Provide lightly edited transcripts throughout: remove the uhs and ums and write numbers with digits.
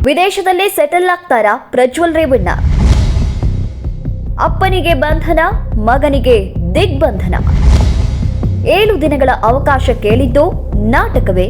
ವಿದೇಶದಲ್ಲೇ settle ಆಗ್ತಾರಾ ಪ್ರಜ್ವಲ್ ರೇವಣ್ಣ? ಅಪ್ಪನಿಗೆ ಬಂಧನ, ಮಗನಿಗೆ ದಿಗ್ಬಂಧನ. 7 ದಿನಗಳ ಅವಕಾಶ ಕೇಳಿದ್ದು ನಾಟಕವೇ?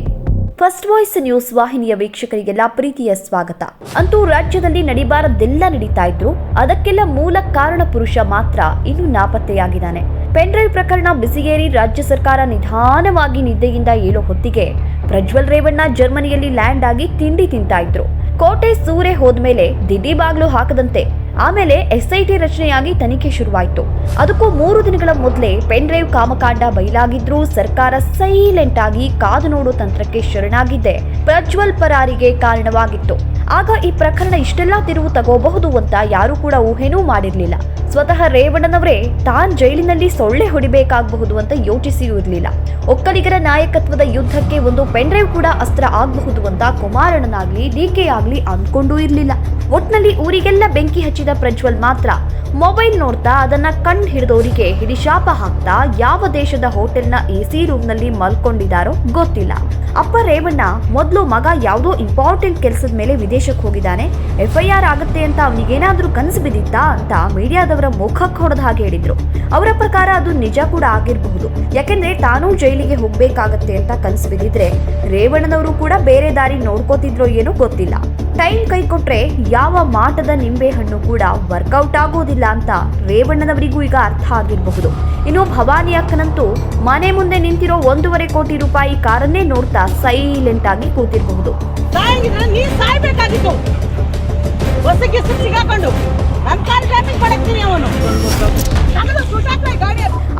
ಫಸ್ಟ್ ವಾಯ್ಸ್ ನ್ಯೂಸ್ ವಾಹಿನಿಯ ವೀಕ್ಷಕರಿಗೆಲ್ಲ ಪ್ರೀತಿಯ ಸ್ವಾಗತ. ಅಂತೂ ರಾಜ್ಯದಲ್ಲಿ ನಡಿಬಾರದೆಲ್ಲ ನಡೀತಾ ಇದ್ರು, ಅದಕ್ಕೆಲ್ಲ ಮೂಲ ಕಾರಣ ಪುರುಷ ಮಾತ್ರ ಇನ್ನೂ ನಾಪತ್ತೆಯಾಗಿದ್ದಾನೆ. ಪೆನ್ಡ್ರೈವ್ ಪ್ರಕರಣ ಬಿಸಿಗೇರಿ ರಾಜ್ಯ ಸರ್ಕಾರ ನಿಧಾನವಾಗಿ ನಿದ್ದೆಯಿಂದ ಏಳೋ ಹೊತ್ತಿಗೆ ಪ್ರಜ್ವಲ್ ರೇವಣ್ಣ ಜರ್ಮನಿಯಲ್ಲಿ ಲ್ಯಾಂಡ್ ಆಗಿ ತಿಂಡಿ ತಿಂತಾ ಇದ್ರು. ಕೋಟೆ ಸೂರೆ ಹೋದ್ಮೇಲೆ ದಿಢೀ ಬಾಗ್ಲು ಹಾಕದಂತೆ ಆಮೇಲೆ SIT ರಚನೆಯಾಗಿ ತನಿಖೆ ಶುರುವಾಯಿತು. ಅದಕ್ಕೂ 3 ದಿನಗಳ ಮೊದಲೇ ಪೆನ್ಡ್ರೈವ್ ಕಾಮಕಾಂಡ ಬಯಲಾಗಿದ್ರೂ ಸರ್ಕಾರ ಸೈಲೆಂಟ್ ಆಗಿ ಕಾದು ನೋಡೋ ತಂತ್ರಕ್ಕೆ ಶರಣಾಗಿದ್ದೆ ಪ್ರಜ್ವಲ್ ಪರಾರಿಗೆ ಕಾರಣವಾಗಿತ್ತು. ಆಗ ಈ ಪ್ರಕರಣ ಇಷ್ಟೆಲ್ಲಾ ತಿರುವು ತಗೋಬಹುದು ಅಂತ ಯಾರು ಕೂಡ ಊಹೆನೂ ಮಾಡಿರ್ಲಿಲ್ಲ. ಸ್ವತಃ ರೇವಣ್ಣನವರೇ ತಾನ್ ಜೈಲಿನಲ್ಲಿ ಸೊಳ್ಳೆ ಹೊಡಿಬೇಕಾಗಬಹುದು ಅಂತ ಯೋಚಿಸಿಯೂ ಇರಲಿಲ್ಲ. ಒಕ್ಕಲಿಗರ ನಾಯಕತ್ವದ ಯುದ್ಧಕ್ಕೆ ಒಂದು ಪೆನ್ಡ್ರೈವ್ ಕೂಡ ಅಸ್ತ್ರ ಆಗಬಹುದು ಅಂತ ಕುಮಾರಣ್ಣನಾಗ್ಲಿ DK ಆಗ್ಲಿ ಅಂದ್ಕೊಂಡೂ ಇರಲಿಲ್ಲ. ಒಟ್ನಲ್ಲಿ ಊರಿಗೆಲ್ಲ ಬೆಂಕಿ ಹಚ್ಚಿದ ಪ್ರಜ್ವಲ್ ಮಾತ್ರ ಮೊಬೈಲ್ ನೋಡ್ತಾ ಅದನ್ನ ಕಣ್ಣು ಹಿಡಿದವರಿಗೆ ಹಿಡಿಶಾಪ ಹಾಕ್ತಾ ಯಾವ ದೇಶದ ಹೋಟೆಲ್ನ AC ರೂಮ್ನಲ್ಲಿ ಮಲ್ಕೊಂಡಿದ್ದಾರೋ ಗೊತ್ತಿಲ್ಲ. ಅಪ್ಪ ರೇವಣ್ಣ ಮೊದಲು ಮಗ ಯಾವುದೋ ಇಂಪಾರ್ಟೆಂಟ್ ಕೆಲಸದ ಮೇಲೆ ವಿದೇಶಕ್ಕೆ ಹೋಗಿದ್ದಾನೆ, FIR ಆಗುತ್ತೆ ಅಂತ ಅವನಿಗೇನಾದ್ರೂ ಕನಸು ಬಿದ್ದಿತ್ತಾ ಅಂತ ಮೀಡಿಯಾದವರ ಮುಖಕ್ಕೆ ಹೊಡೆದ ಹಾಗೆ ಹೇಳಿದ್ರು. ಅವರ ಪ್ರಕಾರ ಅದು ನಿಜ ಕೂಡ ಆಗಿರಬಹುದು. ಯಾಕೆಂದ್ರೆ ತಾನೂ ಜೈಲಿಗೆ ಹೋಗ್ಬೇಕಾಗತ್ತೆ ಅಂತ ಕನಸು ಬಿದ್ದಿದ್ರೆ ರೇವಣ್ಣನವರು ಕೂಡ ಬೇರೆ ದಾರಿ ನೋಡ್ಕೋತಿದ್ರೋ ಏನೋ ಗೊತ್ತಿಲ್ಲ. ಟೈಮ್ ಕೈ ಕೊಟ್ರೆ ಯಾವ ಮಾಟದ ನಿಂಬೆ ಹಣ್ಣು ಕೂಡ ವರ್ಕೌಟ್ ಆಗೋದಿಲ್ಲ ಅಂತ ರೇವಣ್ಣನವರಿಗೂ ಈಗ ಅರ್ಥ ಆಗಿರಬಹುದು. ಇನ್ನು ಭವಾನಿ ಅಕ್ಕನಂತೂ ಮನೆ ಮುಂದೆ ನಿಂತಿರೋ 1.5 ಕೋಟಿ ರೂಪಾಯಿ ಕಾರನ್ನೇ ನೋಡ್ತಾ ಸೈಲೆಂಟ್ ಆಗಿ ಕೂತಿರಬಹುದು.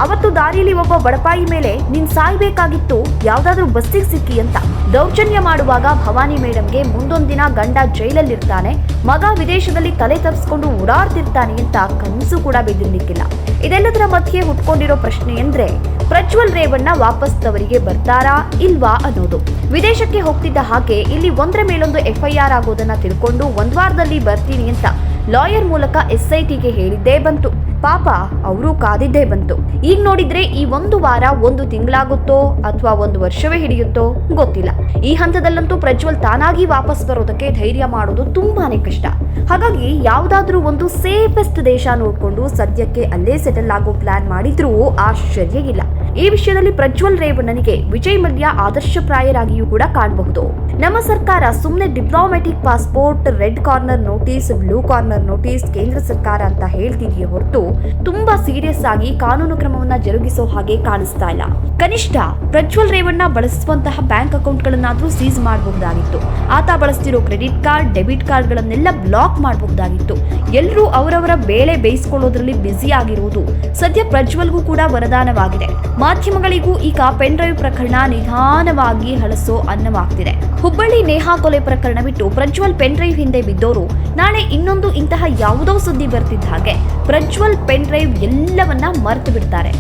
ಅವತ್ತು ದಾರಿಯಲ್ಲಿ ಒಬ್ಬ ಬಡಪಾಯಿ ಮೇಲೆ ನೀನ್ ಸಾಯ್ಬೇಕಾಗಿತ್ತು, ಯಾವ್ದಾದ್ರೂ ಬಸ್ಸಿಗೆ ಸಿಕ್ಕಿ ಅಂತ ದೌರ್ಜನ್ಯ ಮಾಡುವಾಗ ಭವಾನಿ ಮೇಡಮ್ಗೆ ಮುಂದೊಂದ್ ದಿನ ಗಂಡ ಜೈಲಲ್ಲಿರ್ತಾನೆ, ಮಗ ವಿದೇಶದಲ್ಲಿ ತಲೆ ತಪ್ಪಿಸ್ಕೊಂಡು ಓಡಾಡ್ತಿರ್ತಾನೆ ಅಂತ ಕನಸು ಕೂಡ ಬಿದ್ದಿರ್ಲಿಕ್ಕಿಲ್ಲ. ಇದೆಲ್ಲದರ ಮಧ್ಯೆ ಹುಟ್ಕೊಂಡಿರೋ ಪ್ರಶ್ನೆ ಅಂದ್ರೆ ಪ್ರಜ್ವಲ್ ರೇವಣ್ಣ ವಾಪಸ್ ತವರಿಗೆ ಬರ್ತಾರಾ ಇಲ್ವಾ ಅನ್ನೋದು. ವಿದೇಶಕ್ಕೆ ಹೋಗ್ತಿದ್ದ ಹಾಗೆ ಇಲ್ಲಿ ಒಂದರ ಮೇಲೊಂದು FIR ಆಗೋದನ್ನ ತಿಳ್ಕೊಂಡು 1 ವಾರದಲ್ಲಿ ಬರ್ತೀನಿ ಅಂತ ಲಾಯರ್ ಮೂಲಕ SITಗೆ ಹೇಳಿದ್ದೇ ಬಂತು. ಪಾಪ ಅವರು ಕಾದಿದ್ದೇ ಬಂತು. ಈಗ ನೋಡಿದ್ರೆ ಈ 1 ವಾರ 1 ತಿಂಗಳಾಗುತ್ತೋ ಅಥವಾ 1 ವರ್ಷವೇ ಹಿಡಿಯುತ್ತೋ ಗೊತ್ತಿಲ್ಲ. ಈ ಹಂತದಲ್ಲಂತೂ ಪ್ರಜ್ವಲ್ ತಾನಾಗಿ ವಾಪಸ್ ಬರೋದಕ್ಕೆ ಧೈರ್ಯ ಮಾಡೋದು ತುಂಬಾನೇ ಕಷ್ಟ. ಹಾಗಾಗಿ ಯಾವ್ದಾದ್ರೂ ಒಂದು ಸೇಫೆಸ್ಟ್ ದೇಶ ನೋಡ್ಕೊಂಡು ಸದ್ಯಕ್ಕೆ ಅಲ್ಲೇ ಸೆಟಲ್ ಆಗೋ ಪ್ಲಾನ್ ಮಾಡಿದ್ರೂ ಆಶ್ಚರ್ಯ ಇಲ್ಲ. ಈ ವಿಷಯದಲ್ಲಿ ಪ್ರಜ್ವಲ್ ರೇವಣ್ಣನಿಗೆ ವಿಜಯ್ ಮಲ್ಯ ಆದರ್ಶಪ್ರಾಯರಾಗಿಯೂ ಕೂಡ ಕಾಣಬಹುದು. ನಮ್ಮ ಸರ್ಕಾರ ಸುಮ್ಮನೆ diplomatic passport, red corner notice, blue corner notice ಕೇಂದ್ರ ಸರ್ಕಾರ ಅಂತ ಹೇಳ್ತಿದೆಯೇ ಹೊರತು ತುಂಬಾ ಸೀರಿಯಸ್ ಆಗಿ ಕಾನೂನು ಕ್ರಮವನ್ನ ಜರುಗಿಸೋ ಹಾಗೆ ಕಾಣಿಸ್ತಾ ಇಲ್ಲ. ಕನಿಷ್ಠ ಪ್ರಜ್ವಲ್ ರೇವಣ್ಣ ಬಳಸುವಂತಹ ಬ್ಯಾಂಕ್ ಅಕೌಂಟ್ಗಳನ್ನಾದ್ರೂ ಸೀಸ್ ಮಾಡಬಹುದಾಗಿತ್ತು. ಆತ ಬಳಸ್ತಿರೋ ಕ್ರೆಡಿಟ್ ಕಾರ್ಡ್, ಡೆಬಿಟ್ ಕಾರ್ಡ್ಗಳನ್ನೆಲ್ಲ ಬ್ಲಾಕ್ ಮಾಡಬಹುದಾಗಿತ್ತು. ಎಲ್ಲರೂ ಅವರವರ ಬೇಳೆ ಬೇಯಿಸಿಕೊಳ್ಳೋದ್ರಲ್ಲಿ ಬ್ಯುಸಿ ಆಗಿರುವುದು ಸದ್ಯ ಪ್ರಜ್ವಲ್ಗೂ ಕೂಡ ವರದಾನವಾಗಿದೆ. ಮಾಧ್ಯಮಗಳಿಗೂ ಈಗ ಪೆನ್ಡ್ರೈವ್ ಪ್ರಕರಣ ನಿಧಾನವಾಗಿ ಹಳಸೋ ಅನ್ನವಾಗ್ತಿದೆ. ಹುಬ್ಬಳ್ಳಿ ನೇಹಾ ಕೊಲೆ ಪ್ರಕರಣ ಬಿಟ್ಟು ಪ್ರಜ್ವಲ್ ಪೆನ್ಡ್ರೈವ್ ಹಿಂದೆ ಬಿದ್ದೋರು ನಾಳೆ ಇನ್ನೊಂದು ಇಂತಹ ಯಾವುದೋ ಸುದ್ದಿ ಬರ್ತಿದ್ದ ಹಾಗೆ ಪ್ರಜ್ವಲ್ ಪೆನ್ಡ್ರೈವ್ ಎಲ್ಲವನ್ನ ಮರೆತು ಬಿಡ್ತಾರೆ.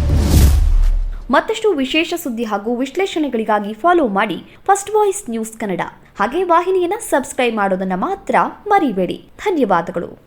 ಮತ್ತಷ್ಟು ವಿಶೇಷ ಸುದ್ದಿ ಹಾಗೂ ವಿಶ್ಲೇಷಣೆಗಳಿಗಾಗಿ ಫಾಲೋ ಮಾಡಿ ಫಸ್ಟ್ ವಾಯ್ಸ್ ನ್ಯೂಸ್ ಕನ್ನಡ. ಹಾಗೆ ವಾಹಿನಿಯನ್ನ ಸಬ್ಸ್ಕ್ರೈಬ್ ಮಾಡೋದನ್ನ ಮಾತ್ರ ಮರಿಬೇಡಿ. ಧನ್ಯವಾದಗಳು.